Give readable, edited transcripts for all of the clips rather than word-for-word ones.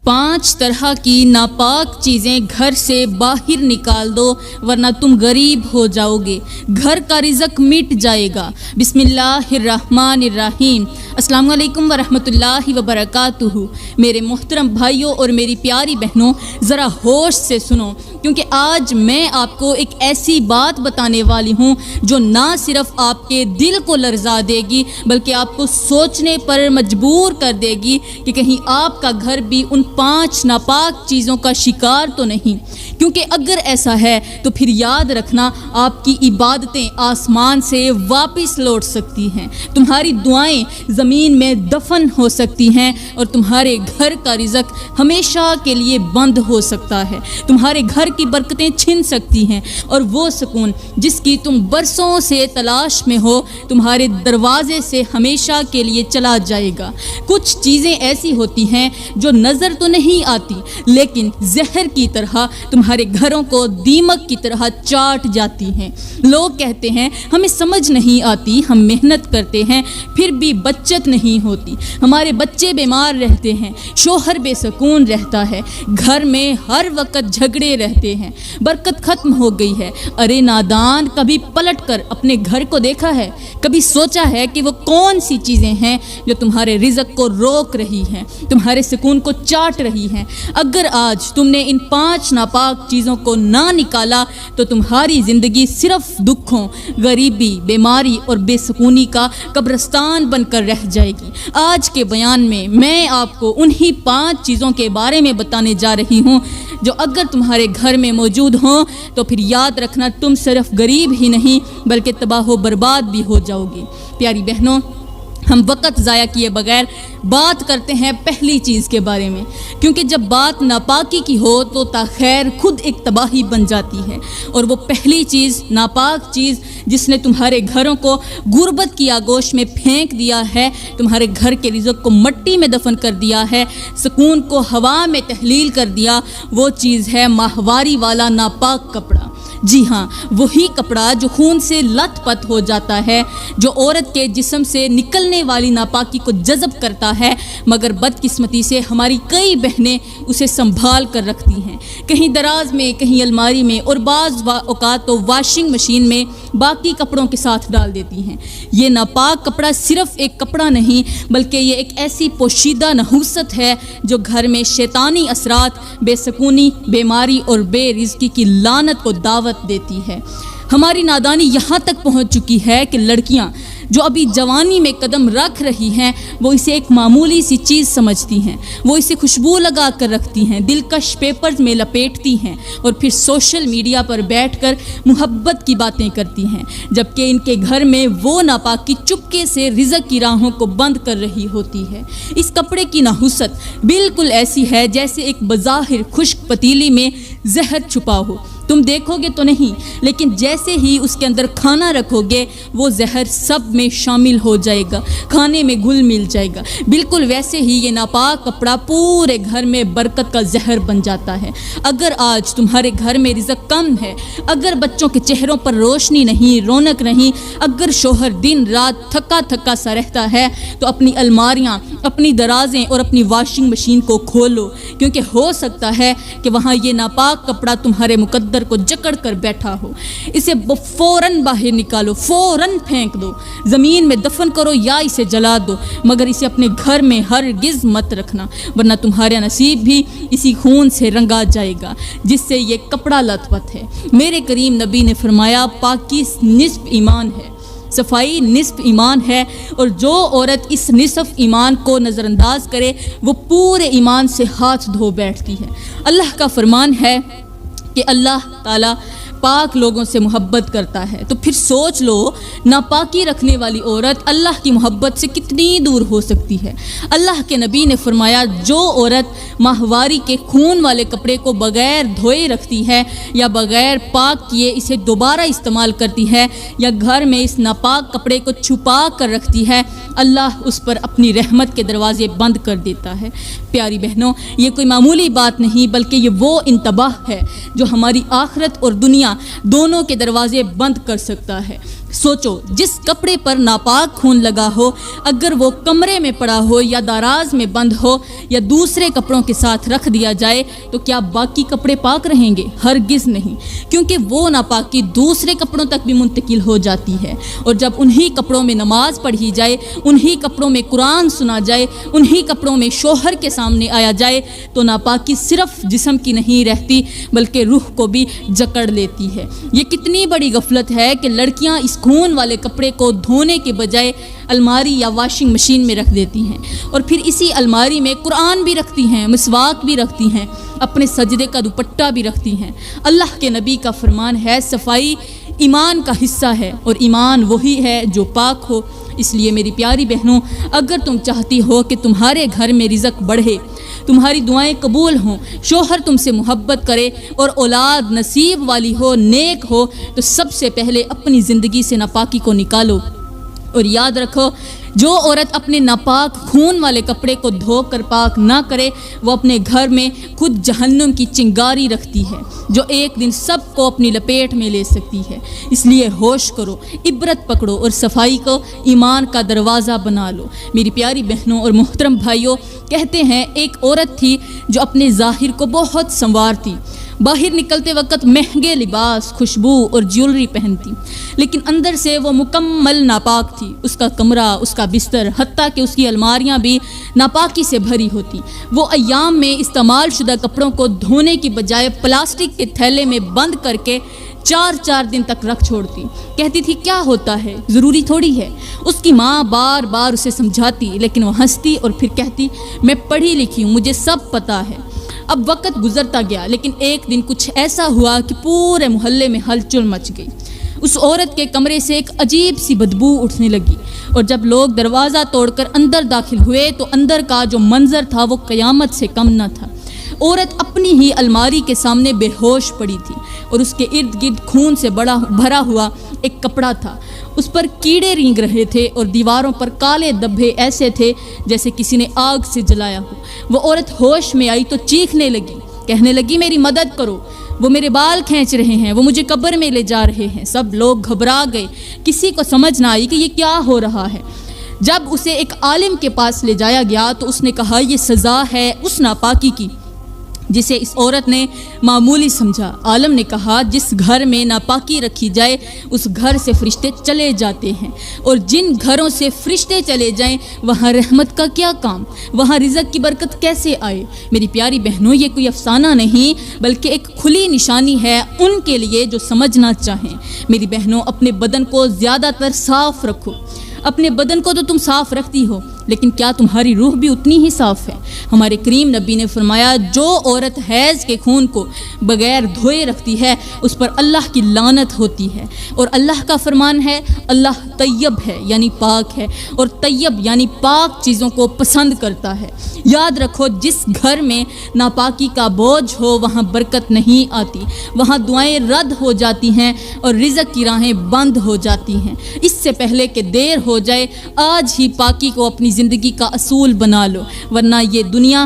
5 طرح کی ناپاک چیزیں گھر سے باہر نکال دو ورنہ تم غریب ہو جاؤ گے، گھر کا رزق مٹ جائے گا۔ بسم اللہ الرحمن الرحیم۔ السلام علیکم ورحمۃ اللہ وبرکاتہ۔ میرے محترم بھائیوں اور میری پیاری بہنوں، ذرا ہوش سے سنو، کیونکہ آج میں آپ کو ایک ایسی بات بتانے والی ہوں جو نہ صرف آپ کے دل کو لرزا دے گی بلکہ آپ کو سوچنے پر مجبور کر دے گی کہ کہیں آپ کا گھر بھی ان 5 ناپاک چیزوں کا شکار تو نہیں، کیونکہ اگر ایسا ہے تو پھر یاد رکھنا آپ کی عبادتیں آسمان سے واپس لوٹ سکتی ہیں، تمہاری دعائیں زمین میں دفن ہو سکتی ہیں اور تمہارے گھر کا رزق ہمیشہ کے لیے بند ہو سکتا ہے، تمہارے گھر کی برکتیں چھن سکتی ہیں اور وہ سکون جس کی تم برسوں سے تلاش میں ہو تمہارے دروازے سے ہمیشہ کے لیے چلا جائے گا۔ کچھ چیزیں ایسی ہوتی ہیں جو نظر تو نہیں آتی لیکن زہر کی طرح تمہارے گھروں کو دیمک کی طرح چاٹ جاتی ہیں۔ لوگ کہتے ہیں ہمیں سمجھ نہیں آتی، ہم محنت کرتے ہیں پھر بھی بچت نہیں ہوتی، ہمارے بچے بیمار رہتے ہیں، شوہر بے سکون رہتا ہے، گھر میں ہر وقت جھگڑے رہتے ہیں، برکت ختم ہو گئی ہے۔ ارے نادان، کبھی پلٹ کر اپنے گھر کو دیکھا ہے؟ کبھی سوچا ہے کہ وہ کون سی چیزیں ہیں جو تمہارے رزق کو روک رہی ہیں، تمہارے سکون کو چاٹ رہی ہیں؟ اگر آج تم نے ان 5 ناپاک چیزوں کو نہ نکالا تو تمہاری زندگی صرف دکھوں، غریبی، بیماری اور بے سکونی کا قبرستان بن کر رہ جائے گی۔ آج کے بیان میں آپ کو انہی 5 چیزوں کے بارے میں بتانے جا رہی ہوں جو اگر تمہارے گھر میں موجود ہوں تو پھر یاد رکھنا تم صرف غریب ہی نہیں بلکہ تباہ و برباد بھی ہو جاؤ گی۔ پیاری بہنوں، ہم وقت ضائع کیے بغیر بات کرتے ہیں پہلی چیز کے بارے میں، کیونکہ جب بات ناپاکی کی ہو تو تاخیر خود ایک تباہی بن جاتی ہے، اور وہ پہلی چیز، ناپاک چیز جس نے تمہارے گھروں کو غربت کی آغوش میں پھینک دیا ہے، تمہارے گھر کے رزق کو مٹی میں دفن کر دیا ہے، سکون کو ہوا میں تحلیل کر دیا، وہ چیز ہے ماہواری والا ناپاک کپڑا۔ جی ہاں، وہی کپڑا جو خون سے لت پت ہو جاتا ہے، جو عورت کے جسم سے نکلنے والی ناپاکی کو جذب کرتا ہے، مگر بدقسمتی سے ہماری کئی بہنیں اسے سنبھال کر رکھتی ہیں، کہیں دراز میں، کہیں الماری میں، اور بعض اوقات تو واشنگ مشین میں باقی کپڑوں کے ساتھ ڈال دیتی ہیں۔ یہ ناپاک کپڑا صرف ایک کپڑا نہیں بلکہ یہ ایک ایسی پوشیدہ نحوست ہے جو گھر میں شیطانی اثرات، بے سکونی، بیماری اور بے رزقی کی لعنت کو دعوت دیتی ہے۔ ہماری نادانی یہاں تک پہنچ چکی ہے کہ لڑکیاں جو ابھی جوانی میں قدم رکھ رہی ہیں وہ اسے ایک معمولی سی چیز سمجھتی ہیں، وہ اسے خوشبو لگا کر رکھتی ہیں، دلکش پیپرز میں لپیٹتی ہیں اور پھر سوشل میڈیا پر بیٹھ کر محبت کی باتیں کرتی ہیں، جبکہ ان کے گھر میں وہ ناپاکی چپکے سے رزق کی راہوں کو بند کر رہی ہوتی ہے۔ اس کپڑے کی نحوست بالکل ایسی ہے جیسے ایک بظاہر خشک پتیلی میں زہر چھپا ہو، تم دیکھو گے تو نہیں لیکن جیسے ہی اس کے اندر کھانا رکھو گے وہ زہر سب میں شامل ہو جائے گا، کھانے میں گھل مل جائے گا۔ بالکل ویسے ہی یہ ناپاک کپڑا پورے گھر میں برکت کا زہر بن جاتا ہے۔ اگر آج تمہارے گھر میں رزق کم ہے، اگر بچوں کے چہروں پر روشنی نہیں، رونق نہیں، اگر شوہر دن رات تھکا تھکا سا رہتا ہے تو اپنی الماریاں، اپنی درازیں اور اپنی واشنگ مشین کو کھولو، کیونکہ ہو سکتا ہے کہ وہاں یہ ناپاک کپڑا تمہارے مقدر کو جکڑ کر بیٹھا ہو۔ اسے فوراً باہر نکالو، فوراً پھینک دو، زمین میں دفن کرو یا اسے جلا دو، مگر اسے اپنے گھر میں ہرگز مت رکھنا ورنہ تمہارا نصیب بھی اسی خون سے رنگا جائے گا جس سے یہ کپڑا لت پت ہے۔ میرے کریم نبی نے فرمایا پاکی نصف ایمان ہے، صفائی نصف ایمان ہے، اور جو عورت اس نصف ایمان کو نظر انداز کرے وہ پورے ایمان سے ہاتھ دھو بیٹھتی ہے۔ اللہ کا فرمان ہے کہ اللہ تعالیٰ پاک لوگوں سے محبت کرتا ہے، تو پھر سوچ لو ناپاکی رکھنے والی عورت اللہ کی محبت سے کتنی دور ہو سکتی ہے۔ اللہ کے نبی نے فرمایا جو عورت ماہواری کے خون والے کپڑے کو بغیر دھوئے رکھتی ہے یا بغیر پاک کیے اسے دوبارہ استعمال کرتی ہے یا گھر میں اس ناپاک کپڑے کو چھپا کر رکھتی ہے، اللہ اس پر اپنی رحمت کے دروازے بند کر دیتا ہے۔ پیاری بہنوں، یہ کوئی معمولی بات نہیں بلکہ یہ وہ انتباہ ہے جو ہماری آخرت اور دنیا دونوں کے دروازے بند کر سکتا ہے۔ سوچو جس کپڑے پر ناپاک خون لگا ہو اگر وہ کمرے میں پڑا ہو یا دراز میں بند ہو یا دوسرے کپڑوں کے ساتھ رکھ دیا جائے تو کیا باقی کپڑے پاک رہیں گے؟ ہرگز نہیں، کیونکہ وہ ناپاکی دوسرے کپڑوں تک بھی منتقل ہو جاتی ہے۔ اور جب انہی کپڑوں میں نماز پڑھی جائے، انہی کپڑوں میں قرآن سنا جائے، انہی کپڑوں میں شوہر کے سامنے آیا جائے تو ناپاکی صرف جسم کی نہیں رہتی بلکہ روح کو بھی جکڑ لیتی ہے۔ یہ کتنی بڑی غفلت ہے کہ لڑکیاں اس خون والے کپڑے کو دھونے کے بجائے الماری یا واشنگ مشین میں رکھ دیتی ہیں، اور پھر اسی الماری میں قرآن بھی رکھتی ہیں، مسواک بھی رکھتی ہیں، اپنے سجدے کا دوپٹہ بھی رکھتی ہیں۔ اللہ کے نبی کا فرمان ہے صفائی ایمان کا حصہ ہے، اور ایمان وہی ہے جو پاک ہو۔ اس لیے میری پیاری بہنوں، اگر تم چاہتی ہو کہ تمہارے گھر میں رزق بڑھے، تمہاری دعائیں قبول ہوں، شوہر تم سے محبت کرے اور اولاد نصیب والی ہو، نیک ہو، تو سب سے پہلے اپنی زندگی سے ناپاکی کو نکالو۔ اور یاد رکھو، جو عورت اپنے ناپاک خون والے کپڑے کو دھو کر پاک نہ کرے وہ اپنے گھر میں خود جہنم کی چنگاری رکھتی ہے جو ایک دن سب کو اپنی لپیٹ میں لے سکتی ہے۔ اس لیے ہوش کرو، عبرت پکڑو اور صفائی کو ایمان کا دروازہ بنا لو۔ میری پیاری بہنوں اور محترم بھائیوں، کہتے ہیں ایک عورت تھی جو اپنے ظاہر کو بہت سنوارتی، باہر نکلتے وقت مہنگے لباس، خوشبو اور جیولری پہنتی، لیکن اندر سے وہ مکمل ناپاک تھی۔ اس کا کمرہ، اس کا بستر، حتیٰ کہ اس کی الماریاں بھی ناپاکی سے بھری ہوتی۔ وہ ایام میں استعمال شدہ کپڑوں کو دھونے کی بجائے پلاسٹک کے تھیلے میں بند کر کے 4 دن تک رکھ چھوڑتی۔ کہتی تھی کیا ہوتا ہے، ضروری تھوڑی ہے۔ اس کی ماں بار بار اسے سمجھاتی، لیکن وہ ہنستی اور پھر کہتی میں پڑھی لکھی ہوں، مجھے سب پتہ ہے۔ اب وقت گزرتا گیا، لیکن ایک دن کچھ ایسا ہوا کہ پورے محلے میں ہلچل مچ گئی۔ اس عورت کے کمرے سے ایک عجیب سی بدبو اٹھنے لگی، اور جب لوگ دروازہ توڑ کر اندر داخل ہوئے تو اندر کا جو منظر تھا وہ قیامت سے کم نہ تھا۔ عورت اپنی ہی الماری کے سامنے بے ہوش پڑی تھی، اور اس کے ارد گرد خون سے بھرا ہوا ایک کپڑا تھا۔ اس پر کیڑے رینگ رہے تھے اور دیواروں پر کالے دھبے ایسے تھے جیسے کسی نے آگ سے جلایا ہو۔ وہ عورت ہوش میں آئی تو چیخنے لگی، کہنے لگی میری مدد کرو، وہ میرے بال کھینچ رہے ہیں، وہ مجھے قبر میں لے جا رہے ہیں۔ سب لوگ گھبرا گئے، کسی کو سمجھ نہ آئی کہ یہ کیا ہو رہا ہے۔ جب اسے ایک عالم کے پاس لے جایا گیا تو اس نے کہا یہ سزا ہے اس ناپاکی کی جسے اس عورت نے معمولی سمجھا۔ عالم نے کہا جس گھر میں ناپاکی رکھی جائے اس گھر سے فرشتے چلے جاتے ہیں، اور جن گھروں سے فرشتے چلے جائیں وہاں رحمت کا کیا کام، وہاں رزق کی برکت کیسے آئے؟ میری پیاری بہنوں، یہ کوئی افسانہ نہیں بلکہ ایک کھلی نشانی ہے ان کے لیے جو سمجھنا چاہیں۔ میری بہنوں، اپنے بدن کو زیادہ تر صاف رکھو۔ اپنے بدن کو تو تم صاف رکھتی ہو، لیکن کیا تمہاری روح بھی اتنی ہی صاف ہے؟ ہمارے کریم نبی نے فرمایا جو عورت حیض کے خون کو بغیر دھوئے رکھتی ہے اس پر اللہ کی لعنت ہوتی ہے، اور اللہ کا فرمان ہے اللہ طیب ہے یعنی پاک ہے، اور طیب یعنی پاک چیزوں کو پسند کرتا ہے۔ یاد رکھو جس گھر میں ناپاکی کا بوجھ ہو وہاں برکت نہیں آتی، وہاں دعائیں رد ہو جاتی ہیں اور رزق کی راہیں بند ہو جاتی ہیں۔ اس سے پہلے کہ دیر ہو جائے آج ہی پاکی کو اپنی زندگی کا اصول بنا لو، ورنہ یہ دنیا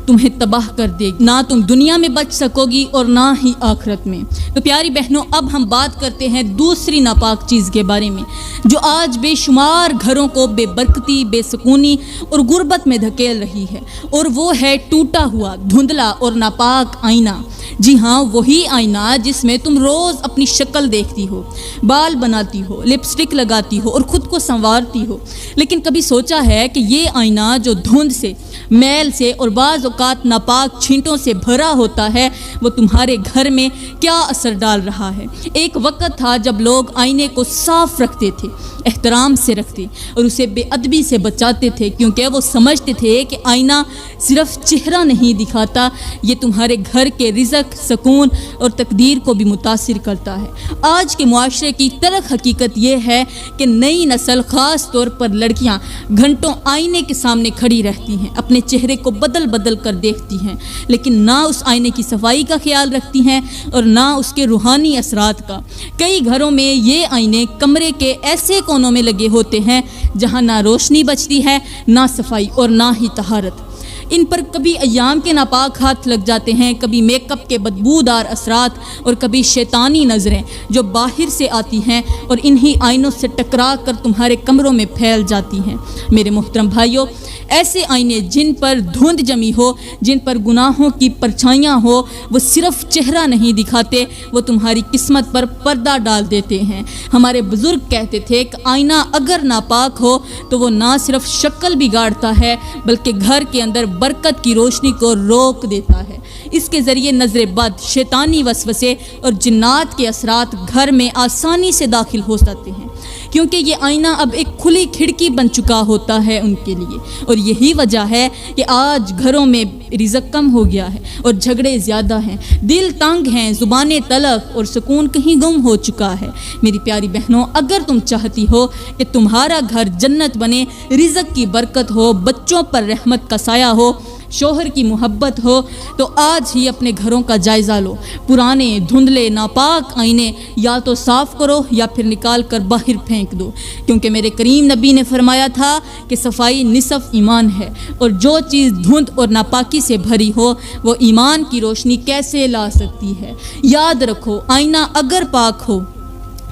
تمہیں تباہ کر دے گی۔ نہ تم دنیا میں بچ سکو گی اور نہ ہی آخرت میں۔ تو پیاری بہنوں، اب ہم بات کرتے ہیں دوسری ناپاک چیز کے بارے میں جو آج بے شمار گھروں کو بے برکتی، بے سکونی اور غربت میں دھکیل رہی ہے، اور وہ ہے ٹوٹا ہوا، دھندلا اور ناپاک آئینہ۔ جی ہاں، وہی آئینہ جس میں تم روز اپنی شکل دیکھتی ہو، بال بناتی ہو، لپسٹک لگاتی ہو اور خود کو سنوارتی ہو، لیکن کبھی سوچا ہے کہ یہ آئینہ جو دھند سے، میل سے اور بعض اوقات ناپاک چھینٹوں سے بھرا ہوتا ہے وہ تمہارے گھر میں کیا اثر ڈال رہا ہے؟ ایک وقت تھا جب لوگ آئینے کو صاف رکھتے تھے، احترام سے رکھتے اور اسے بے ادبی سے بچاتے تھے، کیونکہ وہ سمجھتے تھے کہ آئینہ صرف چہرہ نہیں دکھاتا، یہ تمہارے گھر کے رزق، سکون اور تقدیر کو بھی متاثر کرتا ہے۔ آج کے معاشرے کی تلخ حقیقت یہ ہے کہ نئی نسل، خاص طور پر لڑکیاں، گھنٹوں آئینے کے سامنے کھڑی رہتی ہیں، اپنے چہرے کو بدل کر دیکھتی ہیں، لیکن نہ اس آئینے کی صفائی کا خیال رکھتی ہیں اور نہ اس کے روحانی اثرات کا۔ کئی گھروں میں یہ آئینے کمرے کے ایسے کونوں میں لگے ہوتے ہیں جہاں نہ روشنی بچتی ہے، نہ صفائی اور نہ ہی طہارت۔ ان پر کبھی ایام کے ناپاک ہاتھ لگ جاتے ہیں، کبھی میک اپ کے بدبودار اثرات اور کبھی شیطانی نظریں جو باہر سے آتی ہیں اور انہی آئینوں سے ٹکرا کر تمہارے کمروں میں پھیل جاتی ہیں۔ میرے محترم بھائیوں، ایسے آئینے جن پر دھند جمی ہو، جن پر گناہوں کی پرچھائیاں ہو، وہ صرف چہرہ نہیں دکھاتے، وہ تمہاری قسمت پر پردہ ڈال دیتے ہیں۔ ہمارے بزرگ کہتے تھے کہ آئینہ اگر ناپاک ہو تو وہ نہ صرف شکل بگاڑتا ہے بلکہ گھر کے اندر برکت کی روشنی کو روک دیتا ہے۔ اس کے ذریعے نظر بد، شیطانی وسوسے اور جنات کے اثرات گھر میں آسانی سے داخل ہو سکتے ہیں، کیونکہ یہ آئینہ اب ایک کھلی کھڑکی بن چکا ہوتا ہے ان کے لیے۔ اور یہی وجہ ہے کہ آج گھروں میں رزق کم ہو گیا ہے اور جھگڑے زیادہ ہیں، دل تنگ ہیں، زبانیں تلخ اور سکون کہیں گم ہو چکا ہے۔ میری پیاری بہنوں، اگر تم چاہتی ہو کہ تمہارا گھر جنت بنے، رزق کی برکت ہو، بچوں پر رحمت کا سایہ ہو، شوہر کی محبت ہو، تو آج ہی اپنے گھروں کا جائزہ لو۔ پرانے دھندلے ناپاک آئینے یا تو صاف کرو یا پھر نکال کر باہر پھینک دو، کیونکہ میرے کریم نبی نے فرمایا تھا کہ صفائی نصف ایمان ہے، اور جو چیز دھند اور ناپاکی سے بھری ہو وہ ایمان کی روشنی کیسے لا سکتی ہے۔ یاد رکھو، آئینہ اگر پاک ہو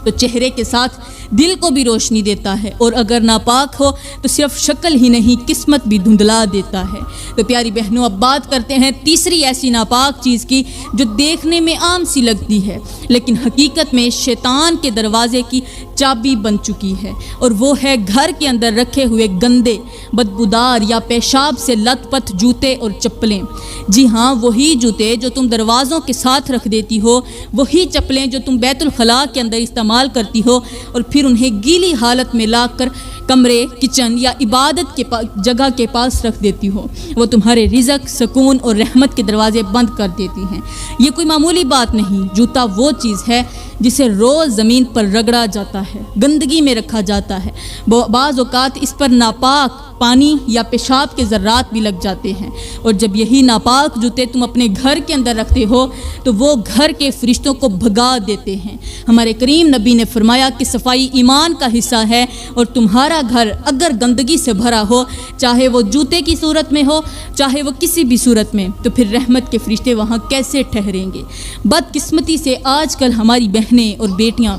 تو چہرے کے ساتھ دل کو بھی روشنی دیتا ہے، اور اگر ناپاک ہو تو صرف شکل ہی نہیں، قسمت بھی دھندلا دیتا ہے۔ تو پیاری بہنوں، اب بات کرتے ہیں تیسری ایسی ناپاک چیز کی جو دیکھنے میں عام سی لگتی ہے لیکن حقیقت میں شیطان کے دروازے کی چابی بن چکی ہے، اور وہ ہے گھر کے اندر رکھے ہوئے گندے، بدبودار یا پیشاب سے لت پت جوتے اور چپلیں۔ جی ہاں، وہی جوتے جو تم دروازوں کے ساتھ رکھ دیتی ہو، وہی چپلیں جو تم بیت الخلاء کے اندر استعمال کرتی ہو اور پھر انہیں گیلی حالت میں لا کر کمرے، کچن یا عبادت کے جگہ کے پاس رکھ دیتی ہو، وہ تمہارے رزق، سکون اور رحمت کے دروازے بند کر دیتی ہیں۔ یہ کوئی معمولی بات نہیں، جوتا وہ چیز ہے جسے روز زمین پر رگڑا جاتا ہے، گندگی میں رکھا جاتا ہے، بعض اوقات اس پر ناپاک پانی یا پیشاب کے ذرات بھی لگ جاتے ہیں، اور جب یہی ناپاک جوتے تم اپنے گھر کے اندر رکھتے ہو تو وہ گھر کے فرشتوں کو بھگا دیتے ہیں۔ ہمارے کریم نبی نے فرمایا کہ صفائی ایمان کا حصہ ہے، اور تمہارا گھر اگر گندگی سے بھرا ہو، چاہے وہ جوتے کی صورت میں ہو، چاہے وہ کسی بھی صورت میں، تو پھر رحمت کے فرشتے وہاں کیسے ٹھہریں گے؟ بدقسمتی سے آج کل ہماری بہنیں اور بیٹیاں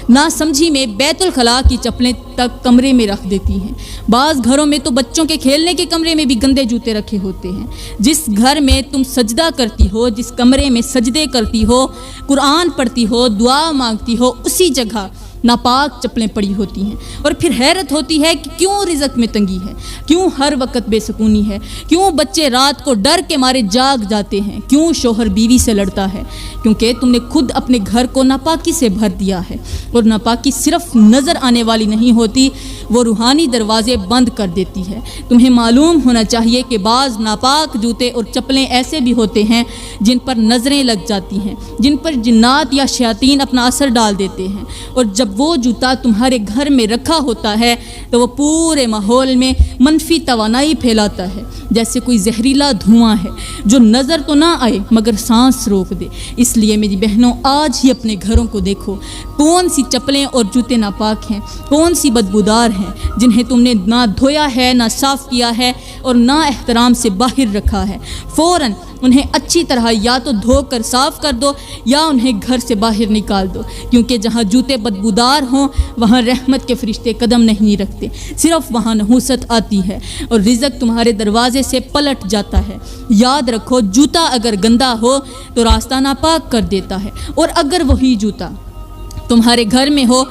نا سمجھی میں بیت الخلاء کی چپلیں تک کمرے میں رکھ دیتی ہیں۔ بعض گھروں میں تو بچوں کے کھیلنے کے کمرے میں بھی گندے جوتے رکھے ہوتے ہیں۔ جس گھر میں تم سجدہ کرتی ہو، جس کمرے میں سجدے کرتی ہو، قرآن پڑھتی ہو، دعا مانگتی ہو، اسی جگہ ناپاک چپلیں پڑی ہوتی ہیں، اور پھر حیرت ہوتی ہے کہ کیوں رزق میں تنگی ہے، کیوں ہر وقت بے سکونی ہے، کیوں بچے رات کو ڈر کے مارے جاگ جاتے ہیں، کیوں شوہر بیوی سے لڑتا ہے، کیونکہ تم نے خود اپنے گھر کو ناپاکی سے بھر دیا ہے۔ اور ناپاکی صرف نظر آنے والی نہیں ہوتی، وہ روحانی دروازے بند کر دیتی ہے۔ تمہیں معلوم ہونا چاہیے کہ بعض ناپاک جوتے اور چپلیں ایسے بھی ہوتے ہیں جن پر نظریں لگ جاتی ہیں، جن پر جنات یا شیاطین اپنا اثر ڈال دیتے ہیں، اور جب وہ جوتا تمہارے گھر میں رکھا ہوتا ہے تو وہ پورے ماحول میں منفی توانائی پھیلاتا ہے، جیسے کوئی زہریلا دھواں ہے جو نظر تو نہ آئے مگر سانس روک دے۔ اس لیے میری بہنوں، آج ہی اپنے گھروں کو دیکھو، کون سی چپلیں اور جوتے ناپاک ہیں، کون سی بدبودار ہیں جنہیں تم نے نہ دھویا ہے، نہ صاف کیا ہے اور نہ احترام سے باہر رکھا ہے۔ فوراً انہیں اچھی طرح یا تو دھو کر صاف کر دو یا انہیں گھر سے باہر نکال دو، کیونکہ جہاں جوتے بدبودار ہوں وہاں رحمت کے فرشتے قدم نہیں رکھتے، صرف وہاں نحوست آتی ہے اور رزق تمہارے دروازے سے پلٹ جاتا ہے۔ یاد رکھو، جوتا اگر گندا ہو تو راستہ ناپاک کر دیتا ہے، اور اگر وہی جوتا تمہارے گھر میں ہو،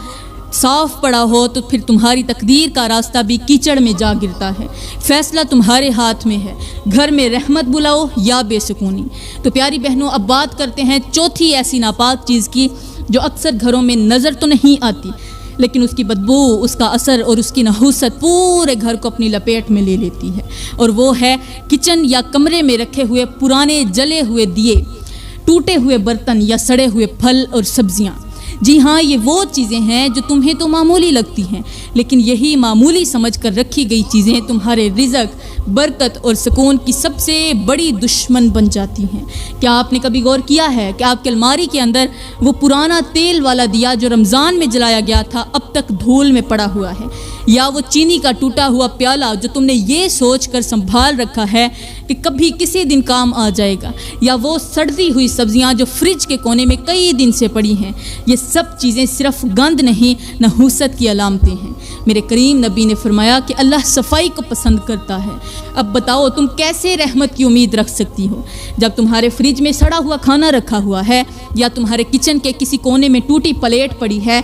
صاف پڑا ہو، تو پھر تمہاری تقدیر کا راستہ بھی کیچڑ میں جا گرتا ہے۔ فیصلہ تمہارے ہاتھ میں ہے، گھر میں رحمت بلاؤ یا بے سکونی۔ تو پیاری بہنوں، اب بات کرتے ہیں چوتھی ایسی ناپاک چیز کی جو اکثر گھروں میں نظر تو نہیں آتی، لیکن اس کی بدبو، اس کا اثر اور اس کی نحوست پورے گھر کو اپنی لپیٹ میں لے لیتی ہے، اور وہ ہے کچن یا کمرے میں رکھے ہوئے پرانے جلے ہوئے دیے، ٹوٹے ہوئے برتن یا سڑے ہوئے پھل اور سبزیاں۔ جی ہاں، یہ وہ چیزیں ہیں جو تمہیں تو معمولی لگتی ہیں، لیکن یہی معمولی سمجھ کر رکھی گئی چیزیں تمہارے رزق، برکت اور سکون کی سب سے بڑی دشمن بن جاتی ہیں۔ کیا آپ نے کبھی غور کیا ہے کہ آپ کی الماری کے اندر وہ پرانا تیل والا دیا جو رمضان میں جلایا گیا تھا اب تک دھول میں پڑا ہوا ہے؟ یا وہ چینی کا ٹوٹا ہوا پیالہ جو تم نے یہ سوچ کر سنبھال رکھا ہے کہ کبھی کسی دن کام آ جائے گا، یا وہ سڑتی ہوئی سبزیاں جو فریج کے کونے میں کئی دن سے پڑی ہیں، یہ سب چیزیں صرف گند نہیں، نحوست کی علامتیں ہیں۔ میرے کریم نبی نے فرمایا کہ اللہ صفائی کو پسند کرتا ہے۔ اب بتاؤ تم کیسے رحمت کی امید رکھ سکتی ہو جب تمہارے فریج میں سڑا ہوا کھانا رکھا ہوا ہے، یا تمہارے کچن کے کسی کونے میں ٹوٹی پلیٹ پڑی ہے،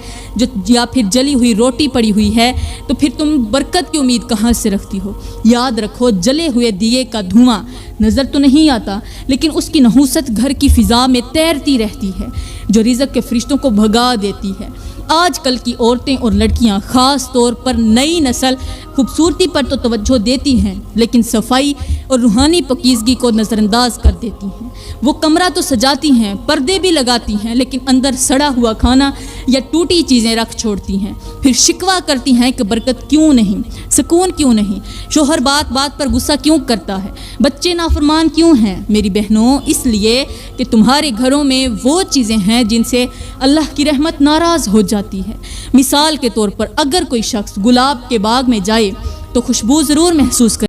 یا پھر جلی ہوئی روٹی پڑی ہوئی ہے، تو پھر تم برکت کی امید کہاں سے رکھتی ہو؟ یاد رکھو، جلے ہوئے دیے کا دھواں نظر تو نہیں آتا، لیکن اس کی نحوست گھر کی فضا میں تیرتی رہتی ہے، جو رزق کے فرشتوں کو بھگا دیتی ہے۔ آج کل کی عورتیں اور لڑکیاں خاص طور پر نئی نسل خوبصورتی پر تو توجہ دیتی ہیں، لیکن صفائی اور روحانی پاکیزگی کو نظر انداز کر دیتی ہیں۔ وہ کمرہ تو سجاتی ہیں، پردے بھی لگاتی ہیں، لیکن اندر سڑا ہوا کھانا یا ٹوٹی چیزیں رکھ چھوڑتی ہیں، پھر شکوہ کرتی ہیں کہ برکت کیوں نہیں، سکون کیوں نہیں، شوہر بات بات پر غصہ کیوں کرتا ہے، بچے نافرمان کیوں ہیں۔ میری بہنوں، اس لیے کہ تمہارے گھروں میں وہ چیزیں ہیں جن سے اللہ کی رحمت ناراض ہو جاتی ہے۔ مثال کے طور پر اگر کوئی شخص گلاب کے باغ میں جائے تو خوشبو ضرور محسوس کرے،